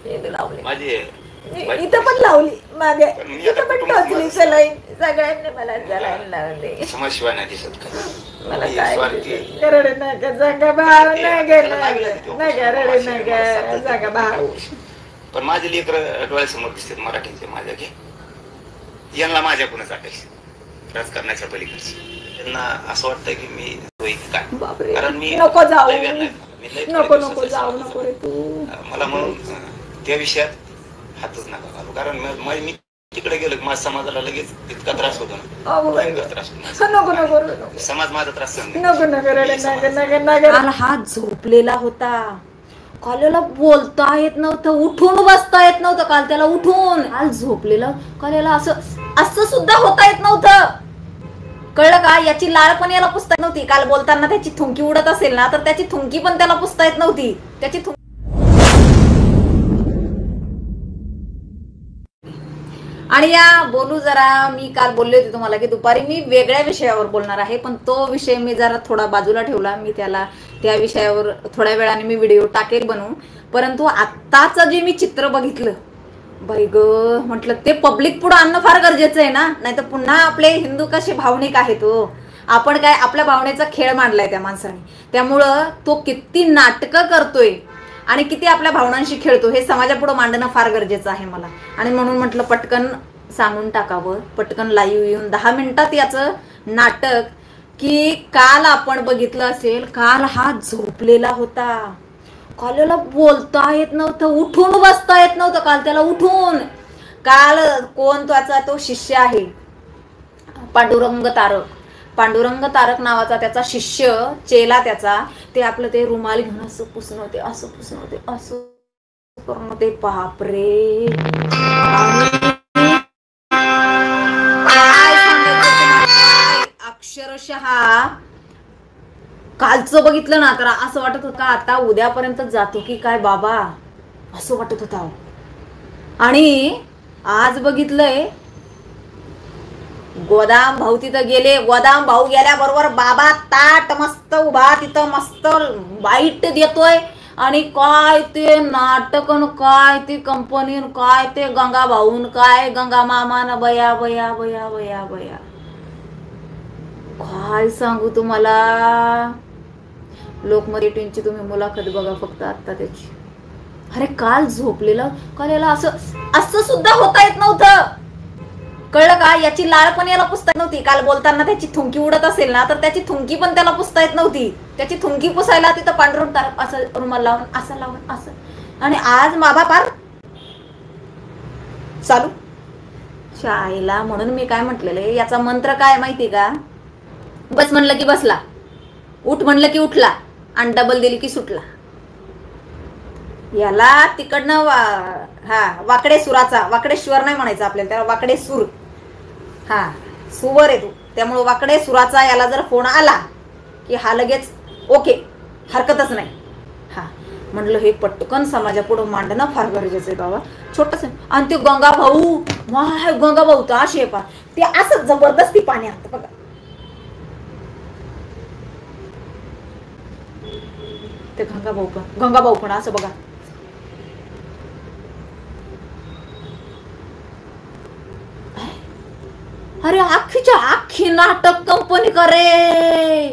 लावली माझी इथं पण लावली मागे, इथं पण टोचली सलाईन, सगळ्यांनी मला सलाईन लावली. समाजशिवाय नाही दिसत का मला काय रडे नका सांगा भाऊ, नका रडे नका सांगा भाऊ. पण माझे लेकर डोळ्यासमोर दिसतात मराठीचे माझ्या घे, यांना माझ्याकडूनच अपेक्षा राजकारणाच्या पलीकडची. त्यांना असं वाटतं की मी काय, कारण मी नको जाऊ, नको नको जाऊ, नको रे तू मला म्हणून त्या विषयात हातच नका घालू. कारण मी तिकडे गेलो की माझ्या समाजाला लगेच इतका त्रास होतो ना, भयंकर त्रास होतो. नको नको समाज माझा त्रास नको नको रडे नका. हा झोपलेला होता, काल बोलता येत नव्हतं, उठून बसता येत नव्हतं काल त्याला, उठून काल झोपलेलं, काल असं सुद्धा होता येत नव्हतं. कळलं का? याची लाळ पण याला पुसता येत नव्हती. काल बोलताना त्याची थुंकी उडत असेल ना, तर त्याची थुंकी पण त्याला पुसता येत नव्हती. त्याची आणि या बोलू जरा, मी काल बोलले होते तुम्हाला की दुपारी मी वेगळ्या विषयावर बोलणार आहे, पण तो विषय मी जरा थोडा बाजूला ठेवला. मी त्या विषयावर थोड्या वेळाने मी व्हिडिओ टाकेल बनवून. परंतु आत्ताचं जे मी चित्र बघितलं, बाई ग म्हटलं ते पब्लिक पुढे आणणं फार गरजेचं आहे ना, नाही तर पुन्हा आपले हिंदू कसे भावनिक आहेत हो. आपण काय आपल्या भावनेचा खेळ मांडलाय त्या माणसाने. त्यामुळं तो किती नाटकं करतोय आणि किती आपल्या भावनांशी खेळतो हे समाजापुढे मांडणं फार गरजेचं आहे मला. आणि म्हणून म्हटलं पटकन सांगून टाकावं, पटकन लाईव्ह येऊन 10 मिनिटात याचं नाटक. की काल आपण बघितलं असेल, काल हा झोपलेला होता, काल बोलता येत नव्हतं, उठून बसता येत नव्हतं काल त्याला, उठून. काल कोण त्याचा तो शिष्य आहे, पांडुरंग तारक नावाचा त्याचा शिष्य, चेला त्याचा, ते आपलं ते रुमाल घेऊन असं पुसणं होते, असं पुसणं होते, असं करून होते. बापरे, अक्षरशः कालचं बघितलं ना तर असं वाटत होतं आता उद्यापर्यंत जातो की काय बाबा, असं वाटत होतं. आणि आज बघितलंय, गोदाम भाऊ तिथं गेले, गोदाम भाऊ गेल्याबरोबर बाबा ताट मस्त उभा तिथं, मस्त बाईट देतोय. आणि काय ते नाटकन, काय ते कंपनीन, काय ते गंगा भाऊन, काय गंगा मामान, बया बया बया बया बया, काय सांगू तुम्हाला. लोकमत 18ची तुम्ही मुलाखत बघा फक्त आता त्याची. अरे काल झोपलेलं, काल याला असं सुद्धा होता येत नव्हतं. कळलं का? याची लाळ पण याला पुसता येत नव्हती. काल बोलताना त्याची थुंकी उडत असेल ना, तर त्याची थुंकी पण त्याला पुसता येत नव्हती. त्याची थुंकी पुसायला तिथं पांढरून तारक असं रुमाल लावून, असं लावून, असं. आणि आज माबा पार चालू शाळेला. म्हणून मी काय म्हटलेलं, याचा मंत्र काय माहिती का? बस म्हणलं की बसला, उठ म्हणलं की उठला, आणि डबल दिली की सुटला. याला तिकडनं वाकडे सुराचा, वाकडेश्वर नाही म्हणायचं आपल्याला, त्याला वाकडे सूर, सुवर आहे तू. त्यामुळे वाकडे सुराचा याला जर फोन आला की हा लगेच ओके, हरकतच नाही. म्हटलं हे पटकन समाजापुढे मांडणं फार गरजेचं आहे बाबा. छोटस. आणि ते गंगा भाऊ तर असे पा, ते असं जबरदस्ती पाणी आणतं बघा. ते गंगा भाऊ पण असं बघा. अरे अख्खीच्या अख्खी नाटक कंपनी करे,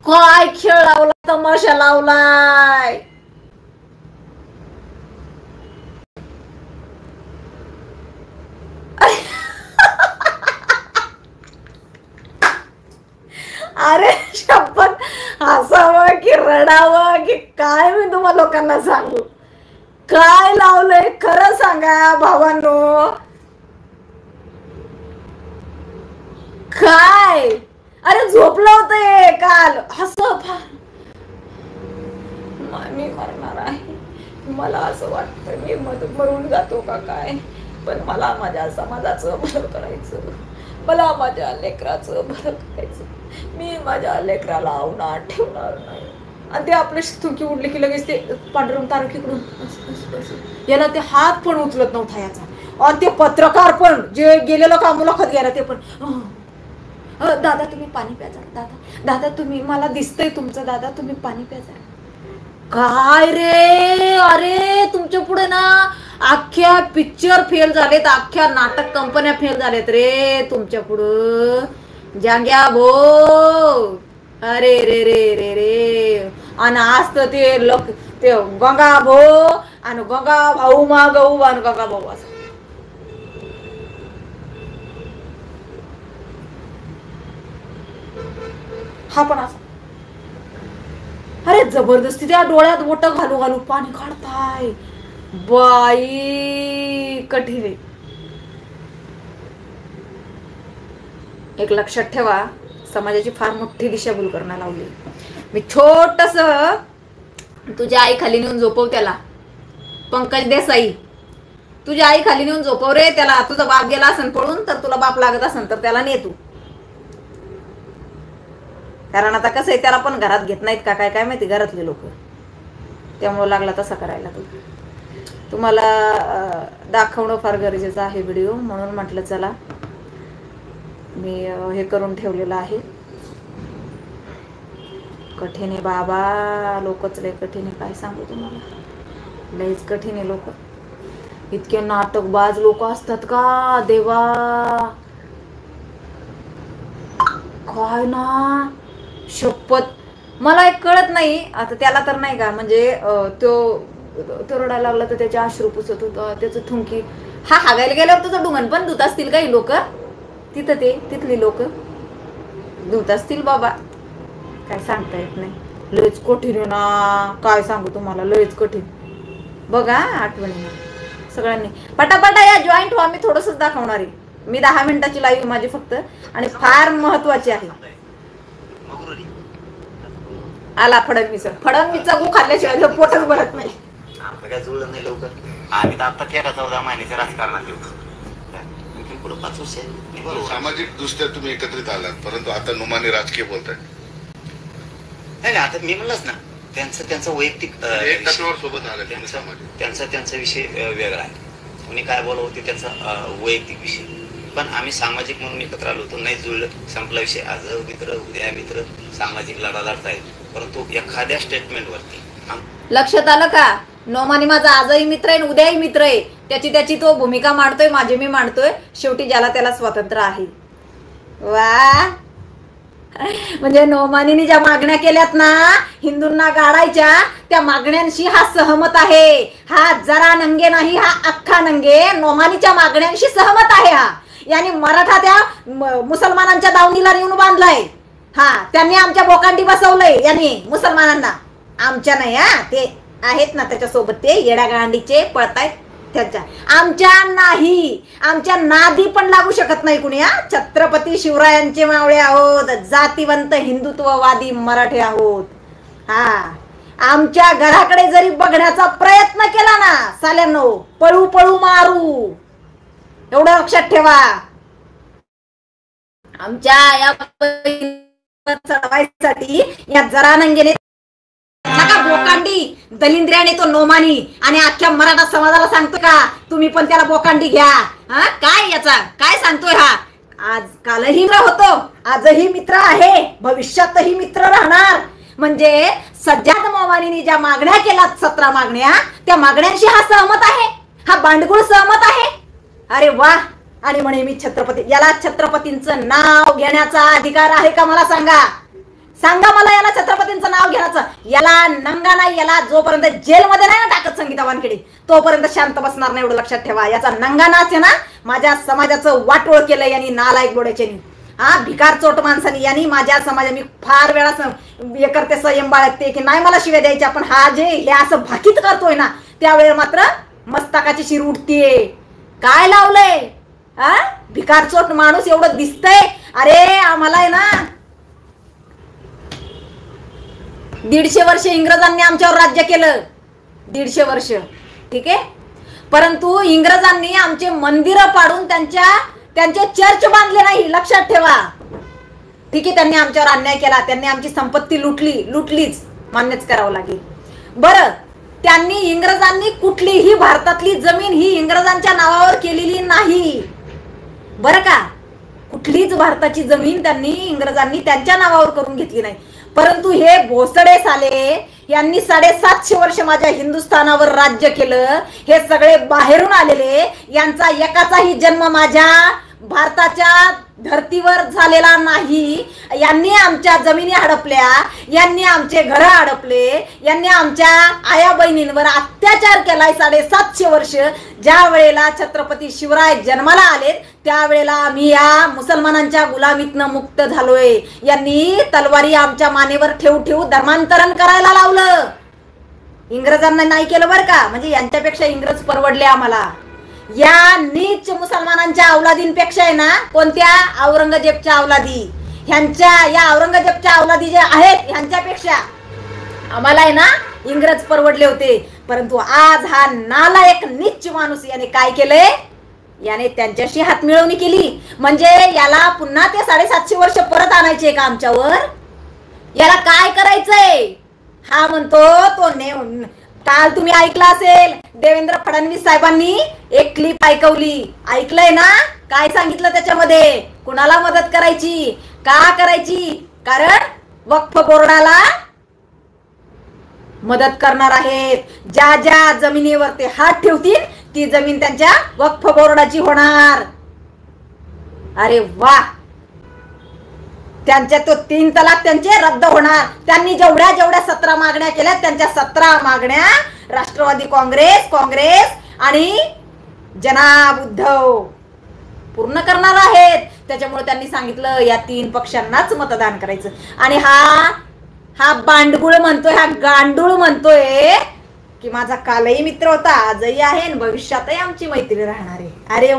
काय खेळ लावला, तमाशा लावलाय. अरे शपथ, हसावं की रडावं की काय मी तुम्हाला लोकांना सांगू. काय लावलंय खरं सांगा भावांनो, काय. अरे झोपलं होतं काल, मी मरणार आहे. मला असं वाटतं मी मरून जातो का काय, पण मला माझ्या समाजाचं भलं करायचं, मला माझ्या लेकराचं भलं करायचं. मी माझ्या लेकराला अवनात ठेवणार नाही. आणि ते आपले थुंकी उडली की लगेच ते पांढरून तारखीकडून याला ते हात पण उचलत नव्हता याचा. आणि ते पत्रकार पण जे गेलेलं का मुलाखत घ्यायला, ते पण दादा तुम्ही पाणी प्याजा, दादा तुम्ही, मला दिसतंय तुमचं, दादा तुम्ही पाणी प्याजा. काय रे, अरे तुमच्या पुढे ना अख्ख्या पिक्चर फेल झालेत, अख्ख्या नाटक कंपन्या फेल झालेत रे तुमच्या पुढं जांग्या भो. अरे रे रे रे रे. आणि आज तर ते गंगा भो आणि गंगा भाऊ मागऊ आणि गंगा भाऊ असं. हा पण असं अरे जबरदस्ती त्या डोळ्यात बोट घालू घालू पाणी काढताय बाई. कठीण आहे. एक लक्षात ठेवा, समाजाची फार मोठी दिशाभूल करणं लावली. मी छोटस तुझ्या आई खाली नेऊन झोपव त्याला. पंकज देसाई, तुझ्या आई खाली नेऊन झोपव रे त्याला. तुझा बाप गेला असेल पळून तर तुला बाप लागत असेल तर त्याला ने तू. कारण आता कसं आहे, त्याला पण घरात घेत नाहीत का काय काय माहिती घरातले लोक, त्यामुळे लागला तसा करायला. तुम्हाला दाखवणं फार गरजेचं आहे व्हिडिओ, म्हणून म्हटलं चला मी हे करून ठेवलेलं आहे. कठीण आहे बाबा, लोकच लय कठीण आहे. काय सांगू तुम्हाला, लयच कठीण आहे लोक. इतके नाटकबाज लोक असतात का देवा, काय ना शपथ. मला एक कळत नाही आता त्याला तर नाही का, म्हणजे तो रडायला लागला तर त्याचे अश्रू पुसत होता, त्याचं थुंकी. हा हागायला गेल्यावर तुझं डुंगण पण धुत असतील काही लोक तिथं, तिथली लोक धुत असतील बाबा. काय सांगता येत नाही. लयच कठीण आहे ना, काय सांगू तुम्हाला, लयच कठीण. बघा आठवणीनं सगळ्यांनी पटापटा या जॉईंट व्हा. मी थोडंसंच दाखवणार आहे. मी 10 मिनिटाची लाईव्ह माझी फक्त, आणि फार महत्वाची आहे. आला फडणवीसचा गु खाल्ल्याशिवाय पोटच भरत नाही. आमचं काय जुळलं नाही लवकर. आम्ही तर आता 13-14 महिन्याच्या राजकारणात येतो. पुढे 5 वर्ष सामाजिक दृष्ट्या तुम्ही एकत्रित आलात, परंतु आता नुमाने राजकीय बोलताय. नाही आता मी म्हणलंच ना, त्यांचं वैयक्तिक एक तत्वावर सोबत आलं. त्यांचा विषय वेगळा आहे. कोणी काय बोलत होते त्यांचा वैयक्तिक विषय, पण आम्ही सामाजिक म्हणून एकत्र आलो होतो. नाही जुळलं, संपला विषय. आज मित्र उद्या मित्र, सामाजिक लढा लढतायत. परंतु एखाद्या स्टेटमेंटवरती लक्षात आलं का, नोमानी माझा आजही मित्र आहे, उद्याही मित्र आहे. त्याची तो भूमिका मांडतोय, माझी मी मांडतोय. शेवटी ज्याला त्याला स्वातंत्र्य आहे. वा, म्हणजे नोमानीने ज्या मागण्या केल्यात ना हिंदूंना गाडायच्या, त्या मागण्यांशी हा सहमत आहे. हा जरा नंगे नाही, हा अख्खा नंगे नोमानीच्या मागण्यांशी सहमत आहे. हा यानी मराठा त्या मुसलमानांच्या दावणीला नेऊन बांधलाय. हा त्यांनी आमच्या बोकांडी बसवलंय, यांनी मुसलमानांना. आमच्या नाही, हा ते आहेत ना त्याच्यासोबत, ते येड्या गांडीचे पळतायत त्याच्या. आमच्या नाही, आमच्या नादी पण लागू शकत नाही कुणी. हा छत्रपती शिवरायांचे मावळे आहोत, जातीवंत हिंदुत्ववादी मराठे आहोत. हा आमच्या घराकडे जरी बघण्याचा प्रयत्न केला ना साल्यांनो, पळू पळू मारू. एवढं लक्षात ठेवा. आमच्या या चढवायसाठी या जरानंगेने बोकांडी दलिंद्र्याने तो नोमानी आणि अख्ख्या मराठा समाजाला सांगतो का तुम्ही पण त्याला बोकांडी घ्या. हा काय याचा काय सांगतोय हा. आज कालही मित्र होतो, आजही मित्र आहे, भविष्यातही मित्र राहणार. म्हणजे सज्जाद मोवानीने ज्या मागण्या केल्यात 17 मागण्या, त्या मागण्यांशी हा सहमत आहे. हा बांडगुळ सहमत आहे. अरे वा. आणि म्हणे मी छत्रपती, याला छत्रपतींचं नाव घेण्याचा अधिकार आहे का मला सांगा. सांगा मला, याला छत्रपतींचं नाव घेण्याचं. याला नंगा नाही, याला जोपर्यंत जेलमध्ये नाही ना टाकत संगीता वानखेडे, तोपर्यंत शांत बसणार नाही. एवढं लक्षात ठेवा. याचा नंगा नाच आहे ना, माझ्या समाजाचं वाटोळ केलं यांनी, नालायक बोडायच्यानी. हा भिकार चोट माणसानी यांनी माझ्या समाजा. मी फार वेळा हे करते, संयम बाळगते की नाही मला शिव्या द्यायच्या, पण हा जे हे असं भाकीत करतोय ना, त्यावेळेला मात्र मस्तकाची शिर उठतीये. काय लावलंय हा भिकार चोट माणूस एवढं दिसतंय. अरे आम्हाला आहे ना 150 वर्ष इंग्रजांनी आमच्यावर राज्य केलं. 150 वर्ष, ठीक आहे. परंतु इंग्रजांनी आमचे मंदिरं पाडून त्यांचे चर्च बांधले नाही. लक्षात ठेवा. ठीक आहे, त्यांनी आमच्यावर अन्याय केला, त्यांनी आमची संपत्ती लुटलीच, मान्यच करावं लागेल. बरं, त्यांनी इंग्रजांनी कुठलीही भारतातली जमीन ही इंग्रजांच्या नावावर केलेली नाही बरं का. कुठलीच भारताची जमीन त्यांनी इंग्रजांनी त्यांच्या नावावर करून घेतली नाही. परंतु हे भोसडे साले यांनी 750 वर्ष माझ्या हिंदुस्थानावर राज्य केलं. हे सगळे बाहेरून आलेले, यांचा एकाचाही जन्म माझ्या भारताच्या धर्तीवर झालेला नाही. यांनी आमच्या जमिनी हडपल्या, यांनी आमचे घर हडपले, यांनी आमच्या आया बहिणींवर अत्याचार केलाय 750 वर्ष. ज्या वेळेला छत्रपती शिवराय जन्माला आले त्यावेळेला आम्ही या मुसलमानांच्या गुलामीतनं मुक्त झालोय. यांनी तलवारी आमच्या मानेवर ठेवू धर्मांतरण करायला लावलं. इंग्रजांना नाही केलं बरं का, म्हणजे यांच्यापेक्षा इंग्रज परवडले आम्हाला. या नीच मुसलमानांच्या अवलादींपेक्षा आहे ना, कोणत्या औरंगजेबच्या अवलादी, ह्यांच्या या औरंगजेबच्या अवलादी जे आहेत ह्यांच्यापेक्षा आम्हाला आहे ना इंग्रज परवडले होते. परंतु आज हा नालायक नीच माणूस याने काय केलंय, याने त्यांच्याशी हातमिळवणी केली. म्हणजे याला पुन्हा ते 750 वर्ष परत आणायचे का आमच्यावर? याला काय करायचंय? हा म्हणतो तो काल तुम्ही ऐकलं असेल, देवेंद्र फडणवीस साहेबांनी एक क्लिप ऐकलंय ना? काय सांगितलं त्याच्यामध्ये? कुणाला मदत करायची, का करायची? कारण वक्फ बोर्डाला मदत करणार आहेत. ज्या ज्या जमिनीवर ते हात ठेवतील ती जमीन त्यांच्या वक्फ बोर्डाची होणार. अरे वा, त्यांच्या तो 3 तलाक त्यांचे रद्द होणार. त्यांनी जेवढ्या 17 मागण्या केल्या त्यांच्या 17 मागण्या राष्ट्रवादी काँग्रेस आणि जनाब उद्धव पूर्ण करणार आहेत. त्याच्यामुळे त्यांनी सांगितलं या 3 पक्षांनाच मतदान करायचं. आणि हा बांडगुळ म्हणतोय, हा गांडूळ म्हणतोय की माझा कालही मित्र होता, आजही आहे आणि भविष्यातही आमची मैत्री राहणार आहे. अरे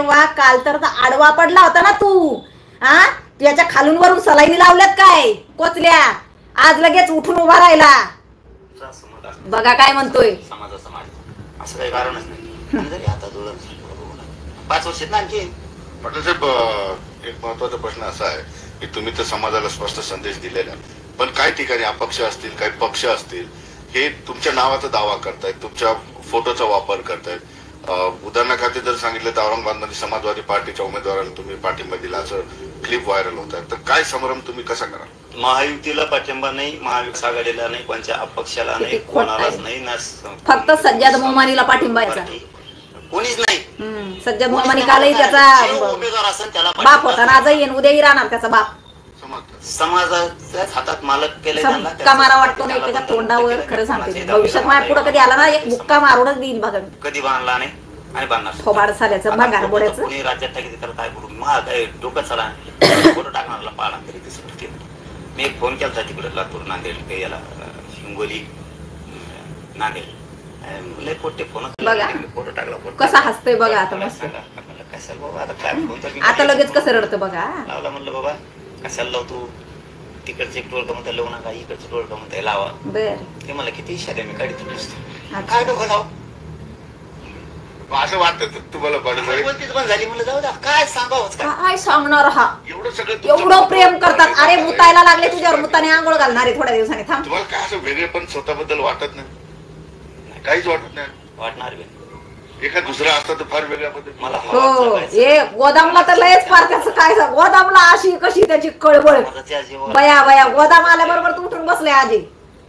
वा, काल तर आडवा पडला होता ना तू. हा, याच्या खालून वरून सलाईनी लावल्यात काय कोचल्या, आज लगेच उठून उभा राहिला. बघा काय म्हणतोय. समाज असं काही कारणच नाही. आता 5 वर्षात ना आणखी. पाटील साहेब, एक महत्वाचा प्रश्न असा आहे की तुम्ही तर समाजाला स्पष्ट संदेश दिलेला, पण काही ठिकाणी अपक्ष असतील, काही पक्ष असतील, हे तुमच्या नावाचा दावा करतायत, तुमच्या फोटोचा वापर करतायत. उदाहरणाखाती जर सांगितलं तर औरंगाबादमध्ये समाजवादी पार्टीच्या उमेदवाराला तुम्ही पाठिंबा दिला असं क्लिप व्हायरल होत आहे. तर काय संभ्रम तुम्ही कसा करा? महायुतीला पाठिंबा नाही, महाविकास आघाडीला नाही, कोणत्या अपक्षाला नाही, कोणालाच नाही ना. फक्त सज्जाद मोमानीला पाठिंबा यायचा, कोणीच नाही. सज्जाद मोमानी कालही त्याचा उमेदवार असेल त्याला बाप होता ना, आजही येईन उद्याही राहणार त्याचा बाप. समाजाच्याच हातात मालक केले. का मारा वाटतो नाही त्याच्या तोंडावर. खरं सांगते, भविष्यात माझ्या पुढे कधी आला ना एक मुक्का मारूनच देईन बघा. कधी बांधला नाही आणि बांधणार थोबाड साल्याचं भागार बोड्याचं. कोणी राज्यात टाकी तर काय करू, काय डोकं चला फोटो टाकणारला पाळा तरी ते सुटते. मी एक फोन केला तिकडे लातूर, नांदेड, याला हिंगोली, नांदेड, लय पोटे फोन बघा फोटो टाकला. कसा हसतोय बघा आता मस्त. कशाला बाबा आता काय फोन आता लगेच कसं रडतं बघा. लावला म्हणलं बाबा कशाला लावतो, तिकडचे टोळ का म्हणता लावू नका, इकडचं टोळ का म्हणता लावा. बर, ते मला किती इशारे मी काढीत नसतो. काय डोकं लाव असं वाटतं तुम्हाला? बोलतीच पण झाली म्हणलं, जाऊ द्या काय सांगावंच काय सांगणार. हा एवढं सगळं एवढं प्रेम करतात. अरे मुतायला लागले तुझ्यावर, मुताने आंघोळ घालणारे थोड्या दिवसांनी. थांब, तुम्हाला काय असं वेगळे पण स्वतःबद्दल वाटत नाही? काहीच वाटत नाही? वाटणार बी एखाद दुसरा असता तर फार वेगळ्या पद्धती. मला हो. हे गोदामला तर लयच फार त्याचं काय गोदामला अशी कशी त्याची कळबळ. बया गोदाम आल्याबरोबर तू उठून बसले आजी.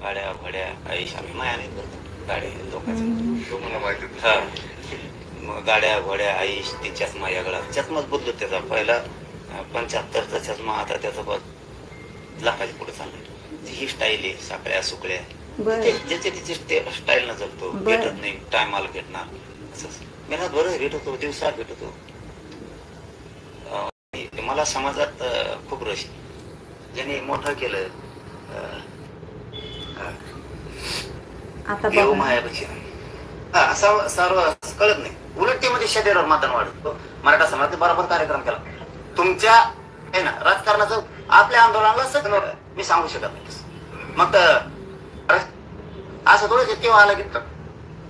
गाड्या भड्या आयुष्या माया नाही करतो, गाड्या लोकांच्या तुम्हाला माहिती मग गाड्या घोड्या आईश ती चष्मा यागळा चष्माच बदलतो त्याचा. पहिला 75चा चष्मा, आता त्याचा बस लाखाच्या पुढे चाललाय. ही स्टाईल आहे, साखळ्या सुकळ्या ज्याचे तिचे स्टाईल न जगतो. भेटत नाही, टायमाला भेटणार. मेहनत बरं भेटतो, दिवसात भेटतो. मला समाजात खूप रस. ज्याने मोठं केलं आता देव मायापेक्षा असं सर्व कळत नाही. उलट ते मध्ये शरीरावर मतदान वाढत. मराठा समाजात बरोबर कार्यक्रम केला तुमच्या आहे ना. राजकारणाचं आपल्या आंदोलनाला सगळं मी सांगू शकत नाही. मग असं थोडं केव्हा आलं की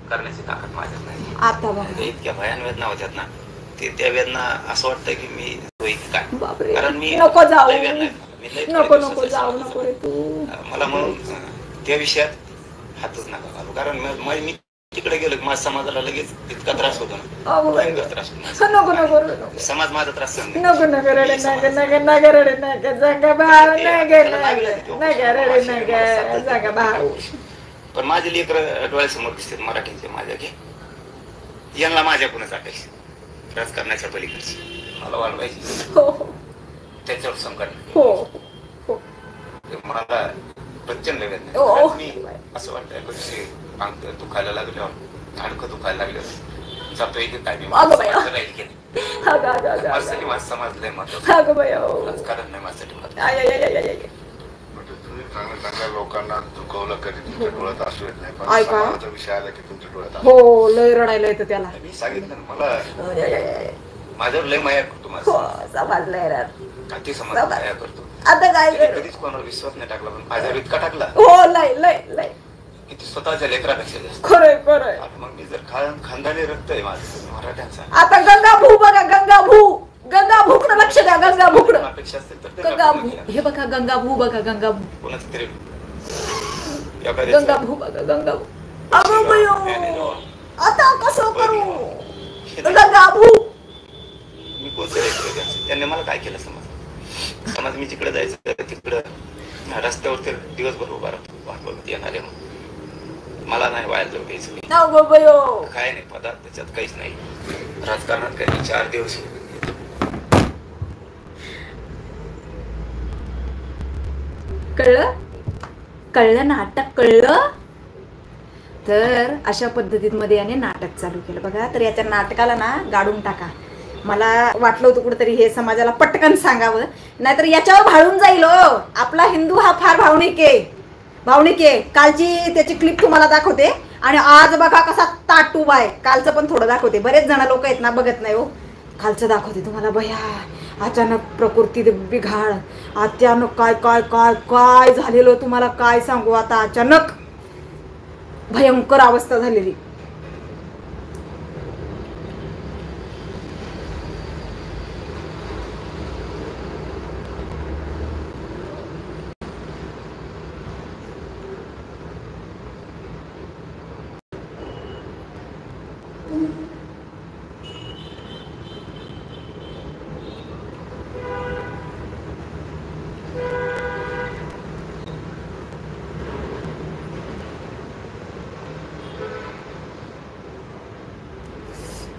करण्याची ताकद माझ्यात नाही. आता इतक्या भयान वेदना होत्यात ना, ते त्या वेदना असं वाटतं की मी काय, कारण मी नको जाऊ, नको जाऊ नको रे तू. मला म्हणून त्या विषयात हातच नका घालू. कारण मी तिकडे गेलो की माझ्या समाजाला लगेच इतका त्रास होतो ना, अगो बाई. भयंकर त्रास होतो. नको नको नको समाज माझा त्रास सहन नाही. नको नको रडे नका नका नका रडे नका जागा भाऊ नका नका रडे नका जागा भाऊ. पण माझे लेकर डोळ्यासमोर दिसतात मराठीचे माझ्या, की यांना माझ्याकडूनच अपेक्षा राजकारणाच्या पलीकडची मला वाढवायची, हो हो त्याच्यावर संकट हो हो मला प्रचंड ओ. वेदना. मी असं वाटतंय कधी अंग दुखायला लागल्यावर, हाडकं दुखायला लागल्यावर जातो इथे काय मी अगं बाई. राहील की नाही. अगं अगं अगं माझ्यासाठी माझं समाज लय महत्वाचं, अगं बाई. राजकारण नाही माझ्यासाठी महत्वाचं. I I I I I. म्हणजे तुम्ही चांगल्या चांगल्या लोकांना दुखवलं कधी तुमच्या डोळ्यात असू येत नाही, पण ऐका. समाजाचा विषय आला की तुमच्या डोळ्यात असू हो लय रडायला येतं त्याला. मी सांगितलं ना, मला आय आय आय आय. माझ्यावर लय माया करतो हो माझा, समजलंय रे. किती समाज माया करतो. आता काय त्याने करू? कधीच कोणावर विश्वास नाही टाकला, पण माझ्यावर इतका टाकला हो लय लय लय किती स्वतःच्या लेकरापेक्षा जास्त. खरंय खरंय. आता मग मी जर खानदानी रक्त आहे माझं मराठ्यांचा, आता गंगा भू बघा गंगा भू गंगा भूकडं लक्ष द्या गंगा भूकडं अपेक्षा असतील तर ते गंगा नक्की भू नक्की. हे बघा गंगा भू बघा गंगा भू कोणाचं तरी गंगा भू बघा गंगा भू. अगं बयो आता कसं करू गंगा भू. मी कोणतं लेकरं त्यांचं, त्यांनी मला काय केलं समाज, समाज मी जिकडे जायचं तिकडं रस्त्यावर तर दिवसभर उभा राहतो वाट बघत येणारे, मला नाही व्हायला जाऊ द्यायचं काही. अगं बयो काय नाही पदार्थ त्याच्यात काहीच नाही, राजकारणात काही 4 दिवस कळलं कळलं नाटक कळलं. तर अशा पद्धतीमध्ये याने नाटक चालू केलं बघा. तर याच्या नाटकाला ना गाडून टाका. मला वाटलं होतं कुठेतरी हे समाजाला पटकन सांगावं, नाहीतर याच्यावर भाळून जाईल. हो आपला हिंदू हा फार भावनिक आहे, भावनिक आहे. कालची त्याची क्लिप तुम्हाला दाखवते आणि आज बघा कसा ताट उभा आहे. कालचं पण थोडं दाखवते, बरेच जण लोक आहेत ना बघत नाही. हो कालचं दाखवते तुम्हाला. भया अचानक प्रकृती बिघाड, अचानक काय काय काय काय झालेलं तुम्हाला काय सांगू. आता अचानक भयंकर अवस्था झालेली.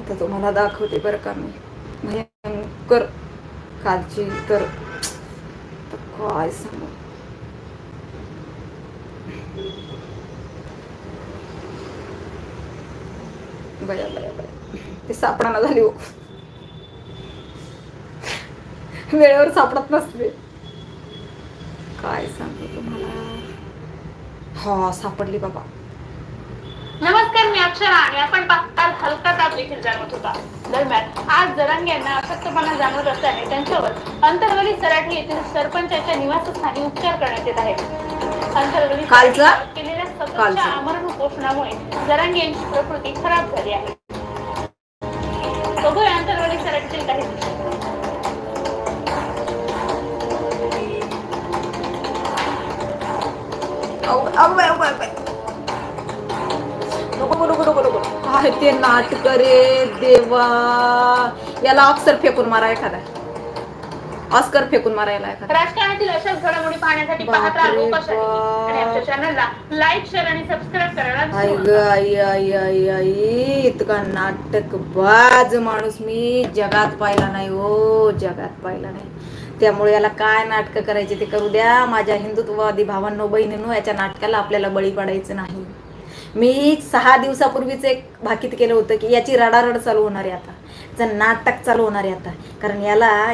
आता तुम्हाला दाखवते बरं का मी. भयंकर कालची तर काय सांगू. बया बया बया ते सापडाना झाली. हो वेळेवर सापडत नसते. काय सांगू तुम्हाला. हा सापडली बाबा. नमस्कार, मी अक्षरा आणि आपण पाहतात हलका ताप देखील जाणवत होता. दरम्यान आज जरांगे यांना अशक्तपणा जाणवत असल्याने त्यांच्यावर अंतरवली सराठी येथील सरपंचाच्या निवासस्थानी उपचार करण्यात येत आहेत. अंतरवली केलेल्या सततच्या आमरण उपोषणामुळे जरांगे यांची प्रकृती खराब झाली आहे. बघूया अंतरवली सराठीतील काही दृश्य. काय ते नाटक रे देवा. याला ऑस्कर फेकून मारा एखादा. ऑस्कर फेकून मारायला एखादा. राजकारणातील अशाच घडामोडी पाहण्यासाठी पाहत राहा लोकशाही आणि आमच्या चॅनलला लाईक, शेअर आणि सबस्क्राईब करायला आई ग आई आई आई आई. इतका नाटक बाज माणूस मी जगात पाहिला नाही. हो जगात पाहिला नाही. त्यामुळे याला काय नाटकं करायचे ते करू द्या. माझ्या हिंदुत्ववादी भावांनो बहिणींनो, याच्या नाटकाला आपल्याला बळी पडायचं नाही. मी 6 दिवसापूर्वीच एक भाकीत केलं होतं की याची रडारड चालू होणार आहे आता, याचं नाटक चालू होणार आहे आता. कारण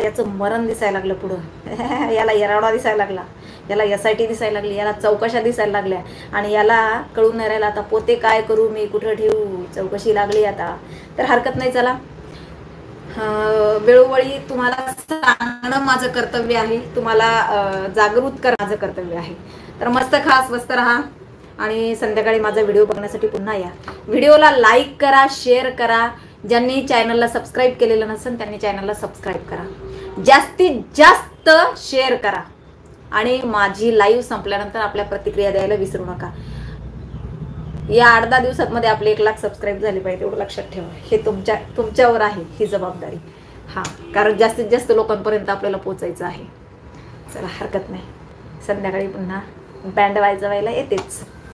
याचं मरण दिसायला लागलं पुढं. याला येरावडा दिसायला लागला, याला SIT दिसायला लागली, याला चौकशा दिसायला लागल्या आणि याला कळून नाही राहिला आता पोते काय करू मी, कुठं ठेवू. चौकशी लागली आता. तर हरकत नाही. चला वेळोवेळी तुम्हाला सांगणं माझं कर्तव्य आहे, तुम्हाला जागृत करणं माझं कर्तव्य आहे. तर मस्त खा, स्वस्त राहा आणि संध्याकाळी माझा व्हिडिओ बघण्यासाठी पुन्हा या. व्हिडिओला लाईक करा, शेअर करा. ज्यांनी चॅनलला सबस्क्राईब केलेलं नसेल त्यांनी चॅनलला सबस्क्राईब करा. जास्तीत जास्त शेअर करा आणि माझी लाईव्ह संपल्यानंतर आपल्या प्रतिक्रिया द्यायला विसरू नका. या 8-10 दिवसांमध्ये आपले 1 लाख सबस्क्राईब झाले पाहिजे, एवढं लक्षात ठेवा. हे तुमच्यावर आहे ही जबाबदारी. हां, कारण जास्तीत जास्त लोकांपर्यंत आपल्याला पोचायचं आहे. चला, हरकत नाही. संध्याकाळी पुन्हा बँड वाजवायला येतेच.